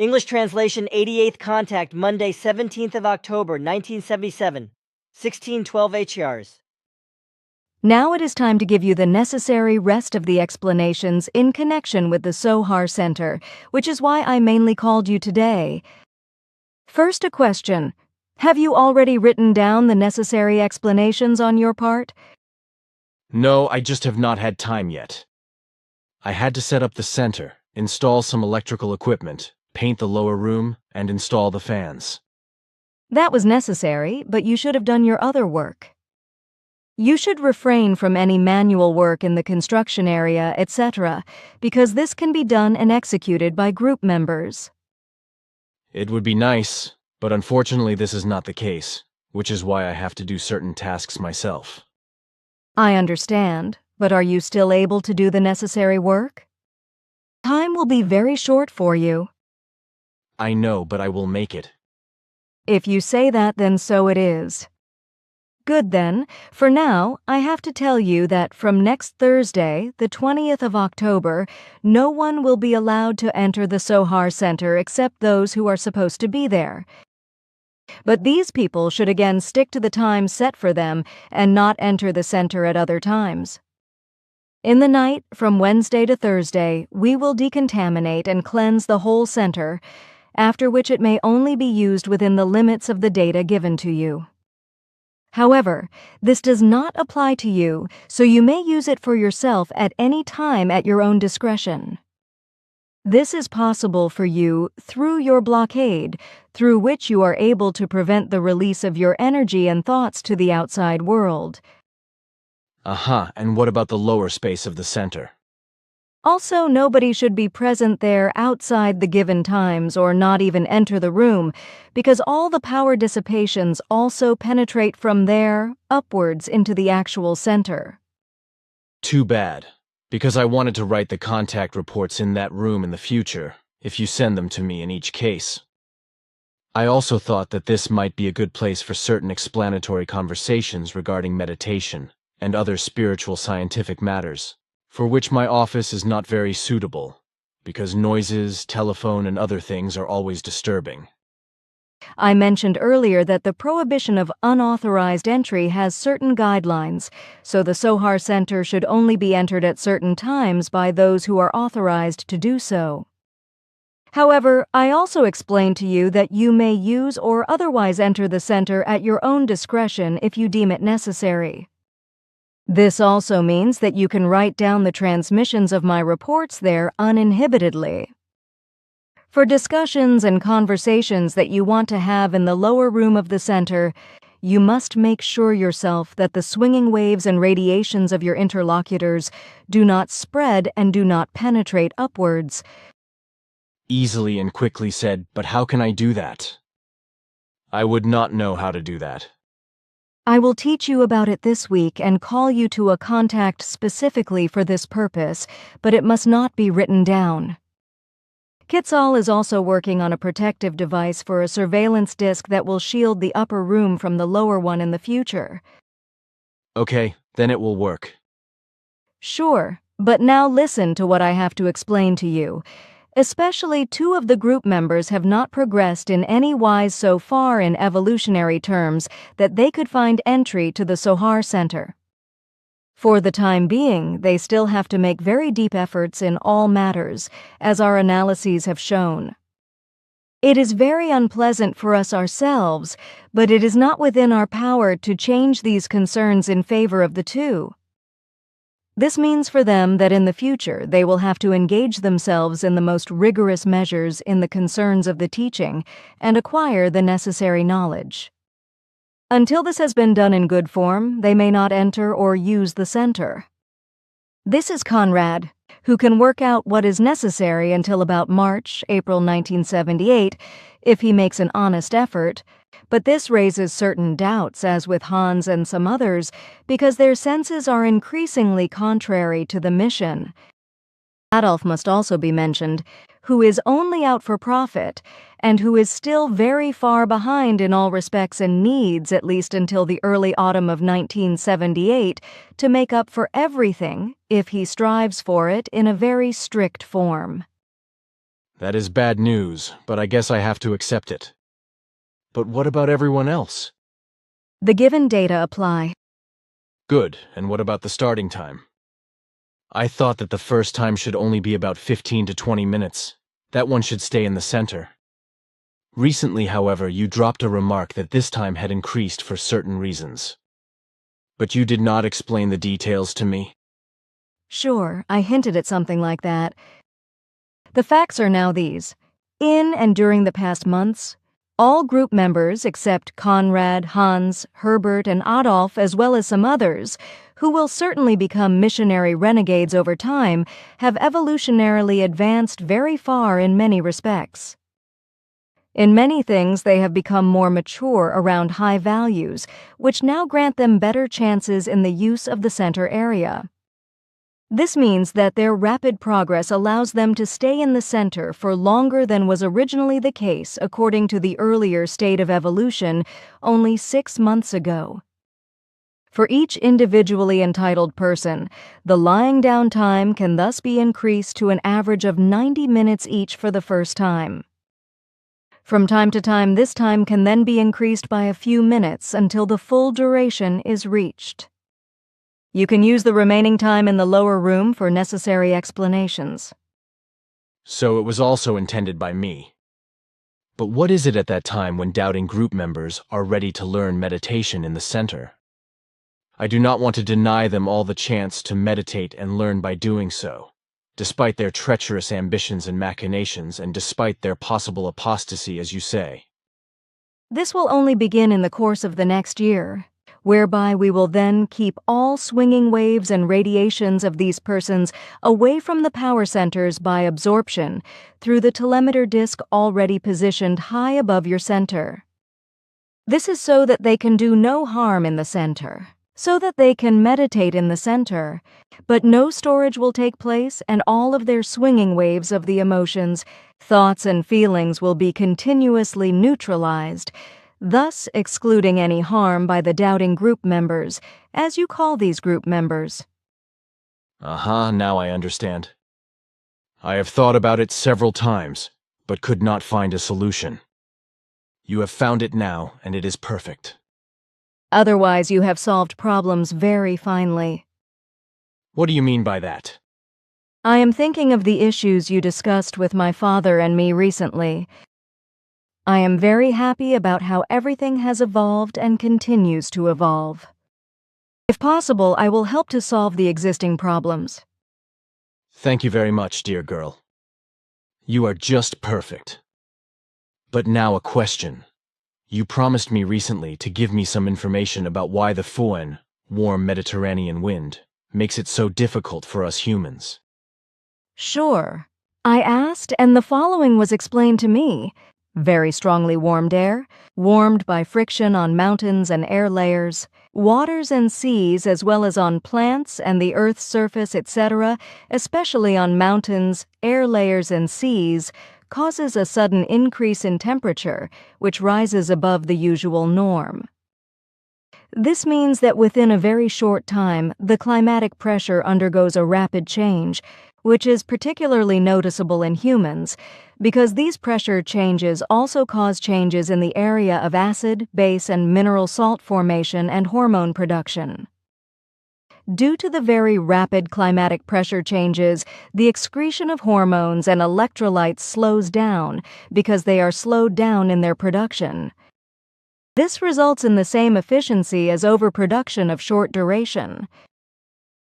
English translation 88th contact Monday 17th of October 1977, 1612 HRs. Now it is time to give you the necessary rest of the explanations in connection with the Sohar Center, which is why I mainly called you today. First, a question. Have you already written down the necessary explanations on your part? No, I just have not had time yet. I had to set up the center, install some electrical equipment, paint the lower room, and install the fans. That was necessary, but you should have done your other work. You should refrain from any manual work in the construction area, etc., because this can be done and executed by group members. It would be nice, but unfortunately this is not the case, which is why I have to do certain tasks myself. I understand, but are you still able to do the necessary work? Time will be very short for you. I know, but I will make it. If you say that, then so it is. Good then. For now, I have to tell you that from next Thursday, the 20th of October, no one will be allowed to enter the Sohar Center except those who are supposed to be there. But these people should again stick to the time set for them and not enter the center at other times. In the night, from Wednesday to Thursday, we will decontaminate and cleanse the whole center, after which it may only be used within the limits of the data given to you. However, this does not apply to you, so you may use it for yourself at any time at your own discretion. This is possible for you through your blockade, through which you are able to prevent the release of your energy and thoughts to the outside world. And what about the lower space of the center? Also, nobody should be present there outside the given times or not even enter the room, because all the power dissipations also penetrate from there upwards into the actual center. Too bad, because I wanted to write the contact reports in that room in the future, if you send them to me in each case. I also thought that this might be a good place for certain explanatory conversations regarding meditation and other spiritual scientific matters, for which my office is not very suitable, because noises, telephone, and other things are always disturbing. I mentioned earlier that the prohibition of unauthorized entry has certain guidelines, so the Sohar Center should only be entered at certain times by those who are authorized to do so. However, I also explained to you that you may use or otherwise enter the center at your own discretion if you deem it necessary. This also means that you can write down the transmissions of my reports there uninhibitedly. For discussions and conversations that you want to have in the lower room of the center, you must make sure yourself that the swinging waves and radiations of your interlocutors do not spread and do not penetrate upwards. Easily and quickly said, but how can I do that? I would not know how to do that. I will teach you about it this week and call you to a contact specifically for this purpose, but it must not be written down. Kitsal is also working on a protective device for a surveillance disc that will shield the upper room from the lower one in the future. Okay, then it will work. Sure, but now listen to what I have to explain to you. Especially 2 of the group members have not progressed in any wise so far in evolutionary terms that they could find entry to the Sohar Center. For the time being, they still have to make very deep efforts in all matters, as our analyses have shown. It is very unpleasant for us ourselves, but it is not within our power to change these concerns in favor of the 2. This means for them that in the future they will have to engage themselves in the most rigorous measures in the concerns of the teaching and acquire the necessary knowledge. Until this has been done in good form, they may not enter or use the center. This is Conrad, who can work out what is necessary until about March, April 1978, if he makes an honest effort, but this raises certain doubts, as with Hans and some others, because their senses are increasingly contrary to the mission. Adolf must also be mentioned, who is only out for profit, and who is still very far behind in all respects and needs, at least until the early autumn of 1978, to make up for everything if he strives for it in a very strict form. That is bad news, but I guess I have to accept it. But what about everyone else? The given data apply. Good, and what about the starting time? I thought that the first time should only be about 15 to 20 minutes. That one should stay in the center. Recently, however, you dropped a remark that this time had increased for certain reasons. But you did not explain the details to me. Sure, I hinted at something like that. The facts are now these. In and during the past months, all group members except Conrad, Hans, Herbert, and Adolf, as well as some others, who will certainly become missionary renegades over time, have evolutionarily advanced very far in many respects. In many things, they have become more mature around high values, which now grant them better chances in the use of the center area. This means that their rapid progress allows them to stay in the center for longer than was originally the case according to the earlier state of evolution only 6 months ago. For each individually entitled person, the lying down time can thus be increased to an average of 90 minutes each for the first time. From time to time, this time can then be increased by a few minutes until the full duration is reached. You can use the remaining time in the lower room for necessary explanations. So it was also intended by me. But what is it at that time when doubting group members are ready to learn meditation in the center? I do not want to deny them all the chance to meditate and learn by doing so, despite their treacherous ambitions and machinations and despite their possible apostasy, as you say. This will only begin in the course of the next year, whereby we will then keep all swinging waves and radiations of these persons away from the power centers by absorption through the telemeter disc already positioned high above your center. This is so that they can do no harm in the center, so that they can meditate in the center, but no storage will take place and all of their swinging waves of the emotions, thoughts, and feelings will be continuously neutralized, thus excluding any harm by the doubting group members, as you call these group members. Now I understand. I have thought about it several times, but could not find a solution. You have found it now, and it is perfect. Otherwise, you have solved problems very finely. What do you mean by that? I am thinking of the issues you discussed with my father and me recently. I am very happy about how everything has evolved and continues to evolve. If possible, I will help to solve the existing problems. Thank you very much, dear girl. You are just perfect. But now a question. You promised me recently to give me some information about why the Fouen, warm Mediterranean wind, makes it so difficult for us humans. Sure. I asked, and the following was explained to me. Very strongly warmed air, warmed by friction on mountains and air layers, waters and seas as well as on plants and the Earth's surface, etc., especially on mountains, air layers, and seas, causes a sudden increase in temperature, which rises above the usual norm. This means that within a very short time, the climatic pressure undergoes a rapid change, which is particularly noticeable in humans, because these pressure changes also cause changes in the area of acid, base, and mineral salt formation and hormone production. Due to the very rapid climatic pressure changes, the excretion of hormones and electrolytes slows down because they are slowed down in their production. This results in the same efficiency as overproduction of short duration.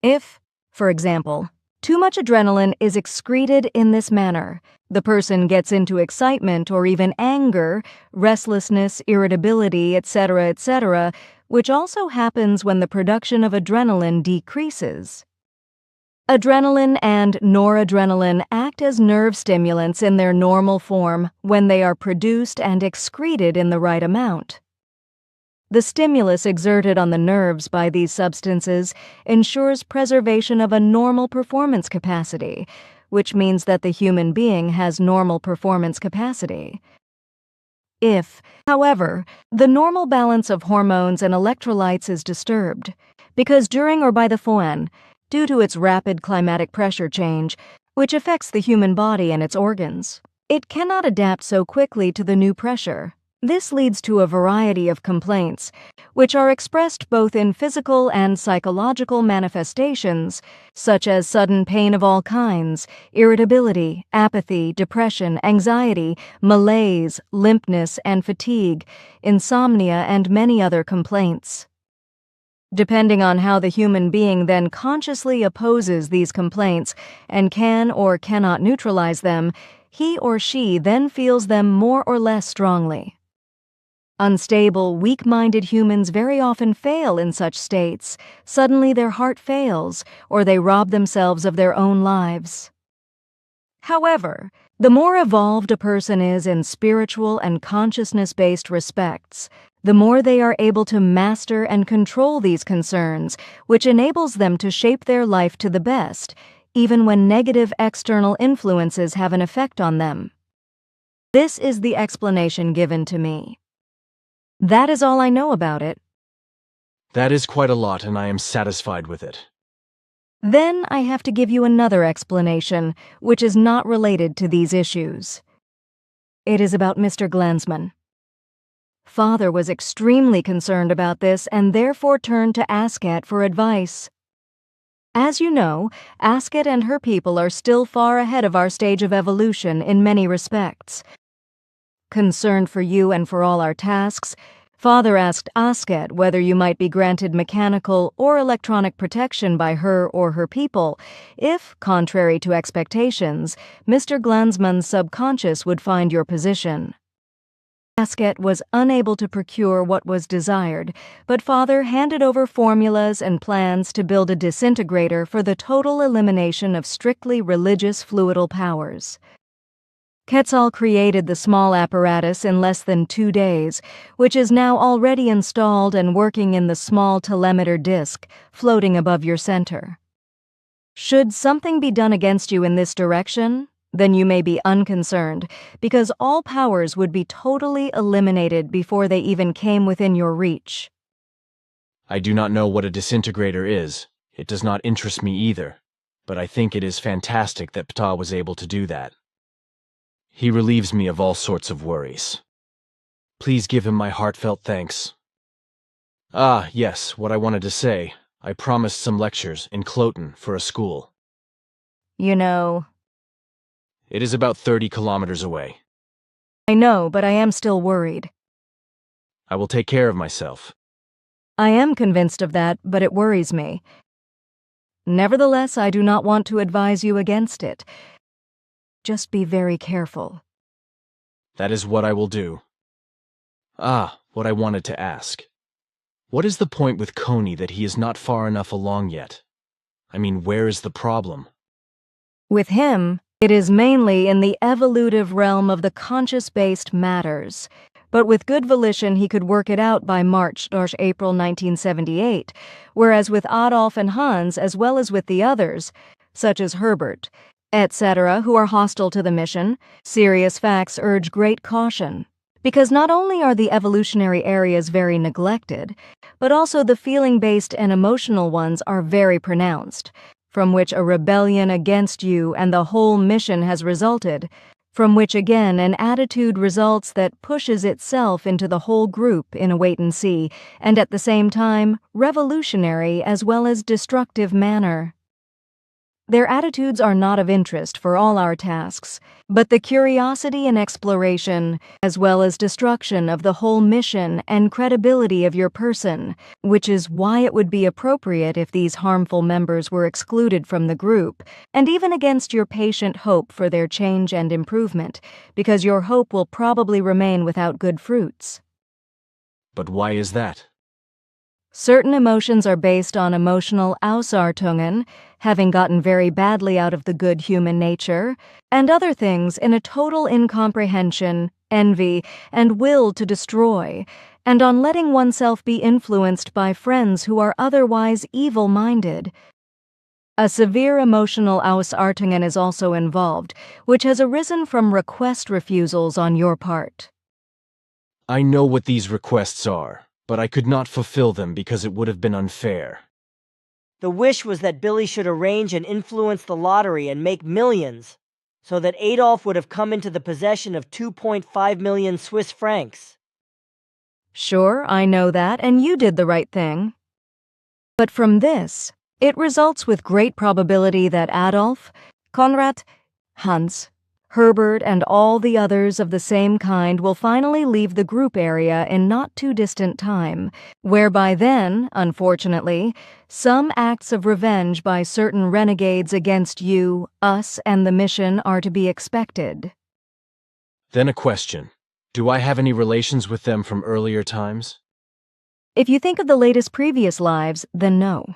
If, for example, too much adrenaline is excreted in this manner, the person gets into excitement or even anger, restlessness, irritability, etc., which also happens when the production of adrenaline decreases. Adrenaline and noradrenaline act as nerve stimulants in their normal form when they are produced and excreted in the right amount. The stimulus exerted on the nerves by these substances ensures preservation of a normal performance capacity, which means that the human being has normal performance capacity. If, however, the normal balance of hormones and electrolytes is disturbed, because during or by the Fouen, due to its rapid climatic pressure change, which affects the human body and its organs, It cannot adapt so quickly to the new pressure. This leads to a variety of complaints, which are expressed both in physical and psychological manifestations, such as sudden pain of all kinds, irritability, apathy, depression, anxiety, malaise, limpness and fatigue, insomnia, and many other complaints. Depending on how the human being then consciously opposes these complaints and can or cannot neutralize them, he or she then feels them more or less strongly. Unstable, weak-minded humans very often fail in such states. Suddenly their heart fails, or they rob themselves of their own lives. However, the more evolved a person is in spiritual and consciousness-based respects, the more they are able to master and control these concerns, which enables them to shape their life to the best, even when negative external influences have an effect on them. This is the explanation given to me. That is all I know about it. That is quite a lot, and I am satisfied with it. Then I have to give you another explanation, which is not related to these issues. It is about Mr. Glansman. Father was extremely concerned about this and therefore turned to Asket for advice. As you know, Asket and her people are still far ahead of our stage of evolution in many respects. Concerned for you and for all our tasks, Father asked Asket whether you might be granted mechanical or electronic protection by her or her people if, contrary to expectations, Mr. Glansman's subconscious would find your position. Asket was unable to procure what was desired, but Father handed over formulas and plans to build a disintegrator for the total elimination of strictly religious fluidal powers. Quetzal created the small apparatus in less than 2 days, which is now already installed and working in the small telemeter disc floating above your center. Should something be done against you in this direction, then you may be unconcerned, because all powers would be totally eliminated before they even came within your reach. I do not know what a disintegrator is. It does not interest me either, but I think it is fantastic that Ptah was able to do that. He relieves me of all sorts of worries. Please give him my heartfelt thanks. Ah, yes, what I wanted to say. I promised some lectures in Cloten for a school. You know... It is about 30 kilometers away. I know, but I am still worried. I will take care of myself. I am convinced of that, but it worries me. Nevertheless, I do not want to advise you against it. Just be very careful. That is what I will do. Ah, what I wanted to ask. What is the point with Coney that he is not far enough along yet? I mean, where is the problem? With him, it is mainly in the evolutive realm of the conscious-based matters, but with good volition he could work it out by March/April 1978, whereas with Adolf and Hans, as well as with the others, such as Herbert, etc., who are hostile to the mission, serious facts urge great caution, because not only are the evolutionary areas very neglected, but also the feeling-based and emotional ones are very pronounced, from which a rebellion against you and the whole mission has resulted, from which again an attitude results that pushes itself into the whole group in a wait-and-see, and at the same time revolutionary as well as destructive manner. Their attitudes are not of interest for all our tasks, but the curiosity and exploration, as well as destruction of the whole mission and credibility of your person, which is why it would be appropriate if these harmful members were excluded from the group, and even against your patient hope for their change and improvement, because your hope will probably remain without good fruits. But why is that? Certain emotions are based on emotional Ausartungen, having gotten very badly out of the good human nature, and other things in a total incomprehension, envy, and will to destroy, and on letting oneself be influenced by friends who are otherwise evil-minded. A severe emotional Ausartungen is also involved, which has arisen from request refusals on your part. I know what these requests are, but I could not fulfill them because it would have been unfair. The wish was that Billy should arrange and influence the lottery and make millions. so that Adolf would have come into the possession of 2.5 million Swiss francs. Sure, I know that, and you did the right thing. But from this, it results with great probability that Adolf, Konrad, Hans, Herbert, and all the others of the same kind will finally leave the group area in not too distant time, whereby then, unfortunately, some acts of revenge by certain renegades against you, us, and the mission are to be expected. Then a question. Do I have any relations with them from earlier times? If you think of the latest previous lives, then no.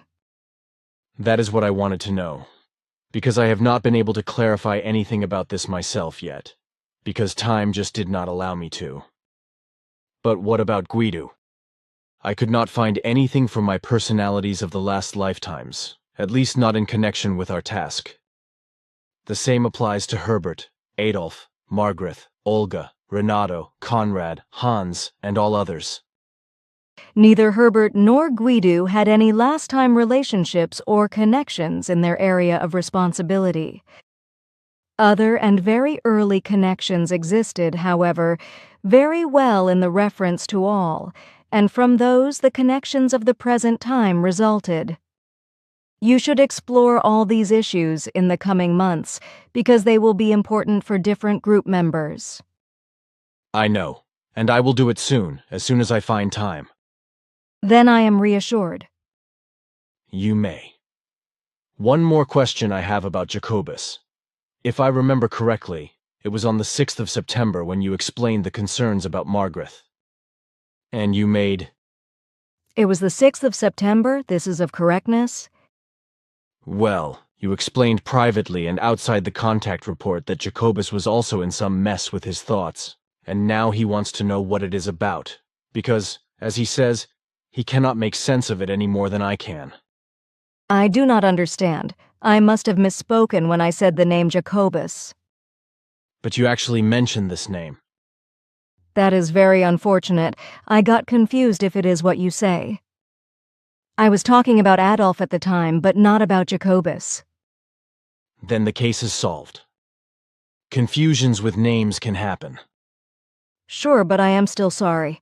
That is what I wanted to know. Because I have not been able to clarify anything about this myself yet. Because time just did not allow me to. But what about Guido? I could not find anything from my personalities of the last lifetimes, at least not in connection with our task. The same applies to Herbert, Adolf, Margaret, Olga, Renato, Conrad, Hans, and all others. Neither Herbert nor Guido had any last-time relationships or connections in their area of responsibility. Other and very early connections existed, however, very well in the reference to all, and from those the connections of the present time resulted. You should explore all these issues in the coming months, because they will be important for different group members. I know, and I will do it soon as I find time. Then I am reassured. You may. One more question I have about Jacobus. If I remember correctly, it was on the 6th of September when you explained the concerns about Margaret. And you made... It was the 6th of September, this is of correctness. Well, you explained privately and outside the contact report that Jacobus was also in some mess with his thoughts, and now he wants to know what it is about, because, as he says, he cannot make sense of it any more than I can. I do not understand. I must have misspoken when I said the name Jacobus. But you actually mentioned this name. That is very unfortunate. I got confused if it is what you say. I was talking about Adolf at the time, but not about Jacobus. Then the case is solved. Confusions with names can happen. Sure, but I am still sorry.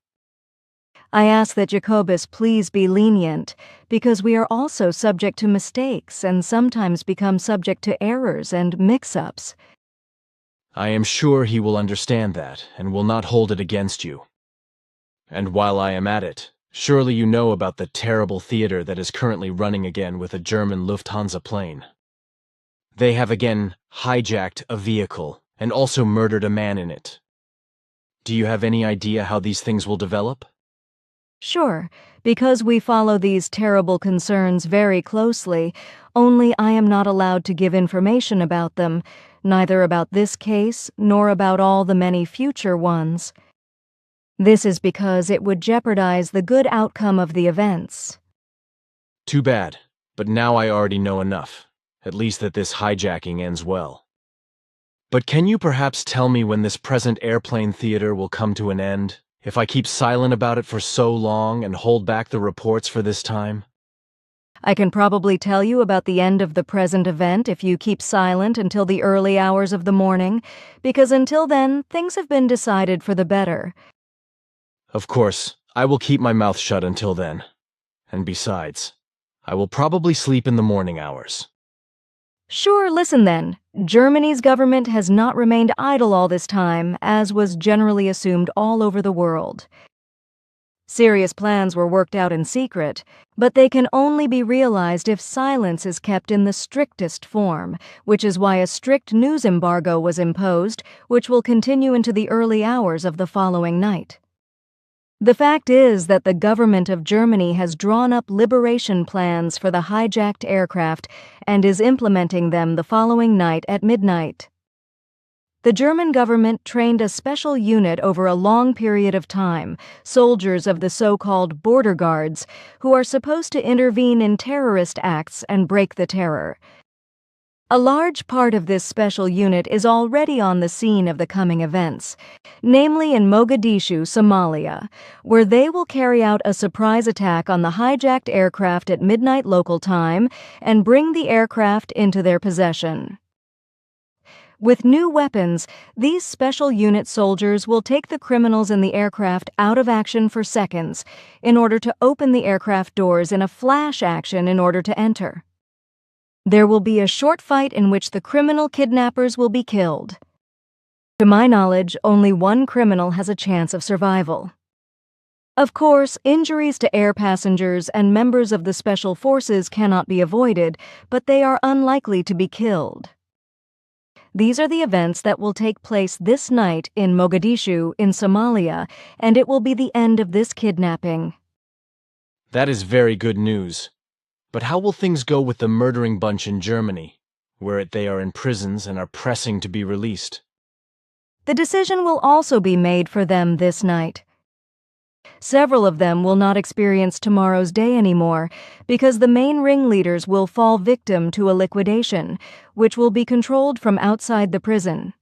I ask that Jacobus please be lenient, because we are also subject to mistakes and sometimes become subject to errors and mix-ups. I am sure he will understand that and will not hold it against you. And while I am at it, surely you know about the terrible theater that is currently running again with a German Lufthansa plane. They have again hijacked a vehicle and also murdered a man in it. Do you have any idea how these things will develop? Sure, because we follow these terrible concerns very closely, only I am not allowed to give information about them, neither about this case nor about all the many future ones. This is because it would jeopardize the good outcome of the events. Too bad, but now I already know enough, at least that this hijacking ends well. But can you perhaps tell me when this present airplane theater will come to an end? If I keep silent about it for so long and hold back the reports for this time? I can probably tell you about the end of the present event if you keep silent until the early hours of the morning, because until then, things have been decided for the better. Of course, I will keep my mouth shut until then. And besides, I will probably sleep in the morning hours. Sure, listen then. Germany's government has not remained idle all this time, as was generally assumed all over the world. Serious plans were worked out in secret, but they can only be realized if silence is kept in the strictest form, which is why a strict news embargo was imposed, which will continue into the early hours of the following night. The fact is that the government of Germany has drawn up liberation plans for the hijacked aircraft and is implementing them the following night at midnight. The German government trained a special unit over a long period of time, soldiers of the so-called border guards, who are supposed to intervene in terrorist acts and break the terror. A large part of this special unit is already on the scene of the coming events, namely in Mogadishu, Somalia, where they will carry out a surprise attack on the hijacked aircraft at midnight local time and bring the aircraft into their possession. With new weapons, these special unit soldiers will take the criminals in the aircraft out of action for seconds in order to open the aircraft doors in a flash action in order to enter. There will be a short fight in which the criminal kidnappers will be killed. To my knowledge, only one criminal has a chance of survival. Of course, injuries to air passengers and members of the special forces cannot be avoided, but they are unlikely to be killed. These are the events that will take place this night in Mogadishu, in Somalia, and it will be the end of this kidnapping. That is very good news. But how will things go with the murdering bunch in Germany, where they are in prisons and are pressing to be released? The decision will also be made for them this night. Several of them will not experience tomorrow's day anymore because the main ringleaders will fall victim to a liquidation, which will be controlled from outside the prison.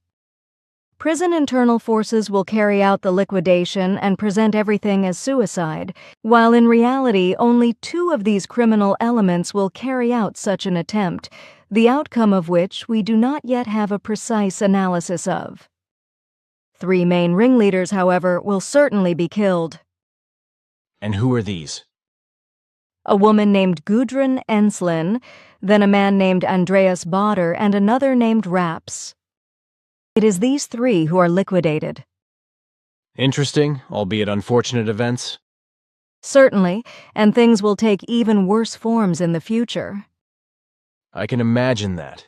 Prison internal forces will carry out the liquidation and present everything as suicide, while in reality only 2 of these criminal elements will carry out such an attempt, the outcome of which we do not yet have a precise analysis of. 3 main ringleaders, however, will certainly be killed. And who are these? A woman named Gudrun Enslin, then a man named Andreas Bader, and another named Raps. It is these 3 who are liquidated. Interesting, albeit unfortunate events. Certainly, and things will take even worse forms in the future. I can imagine that.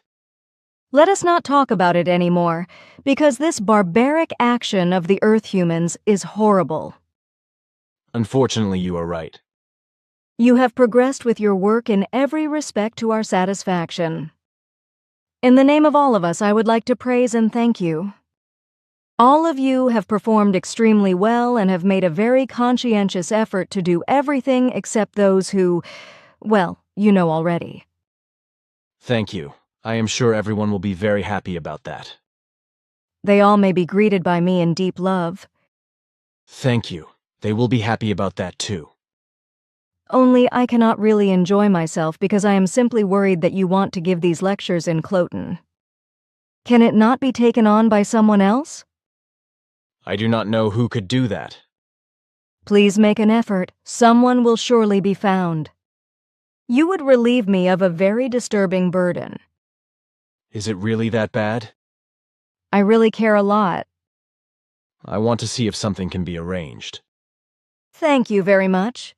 Let us not talk about it anymore, because this barbaric action of the Earth humans is horrible. Unfortunately, you are right. You have progressed with your work in every respect to our satisfaction. In the name of all of us, I would like to praise and thank you. All of you have performed extremely well and have made a very conscientious effort to do everything except those who, well, you know already. Thank you. I am sure everyone will be very happy about that. They all may be greeted by me in deep love. Thank you. They will be happy about that too. Only I cannot really enjoy myself because I am simply worried that you want to give these lectures in Cloten. Can it not be taken on by someone else? I do not know who could do that. Please make an effort. Someone will surely be found. You would relieve me of a very disturbing burden. Is it really that bad? I really care a lot. I want to see if something can be arranged. Thank you very much.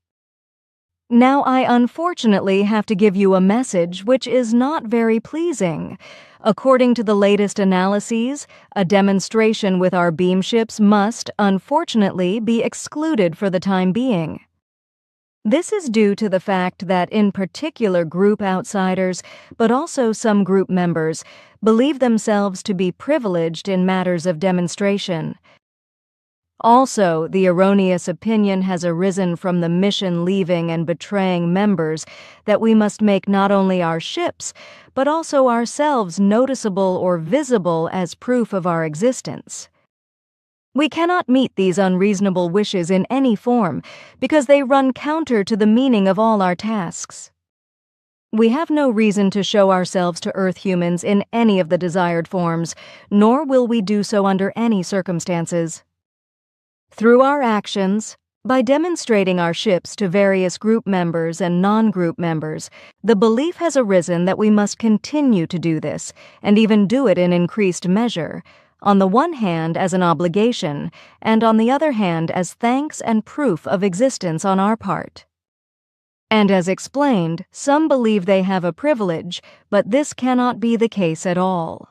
Now I unfortunately have to give you a message which is not very pleasing. According to the latest analyses, a demonstration with our beam ships must, unfortunately, be excluded for the time being. This is due to the fact that in particular group outsiders, but also some group members, believe themselves to be privileged in matters of demonstration. Also, the erroneous opinion has arisen from the mission-leaving and betraying members that we must make not only our ships, but also ourselves noticeable or visible as proof of our existence. We cannot meet these unreasonable wishes in any form because they run counter to the meaning of all our tasks. We have no reason to show ourselves to Earth humans in any of the desired forms, nor will we do so under any circumstances. Through our actions, by demonstrating our ships to various group members and non-group members, the belief has arisen that we must continue to do this, and even do it in increased measure, on the one hand as an obligation, and on the other hand as thanks and proof of existence on our part. And as explained, some believe they have a privilege, but this cannot be the case at all.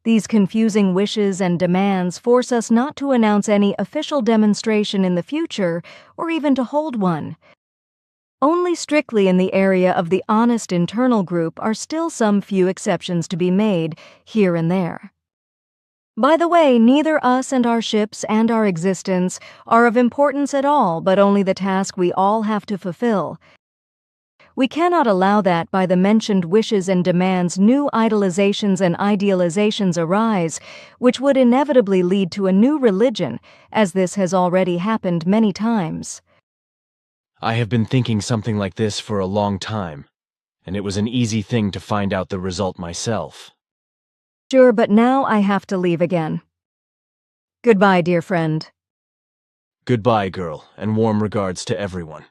These confusing wishes and demands force us not to announce any official demonstration in the future, or even to hold one. Only strictly in the area of the honest internal group are still some few exceptions to be made, here and there. By the way, neither us and our ships and our existence are of importance at all, but only the task we all have to fulfill. We cannot allow that by the mentioned wishes and demands new idolizations and idealizations arise, which would inevitably lead to a new religion, as this has already happened many times. I have been thinking something like this for a long time, and it was an easy thing to find out the result myself. Sure, but now I have to leave again. Goodbye, dear friend. Goodbye, girl, and warm regards to everyone.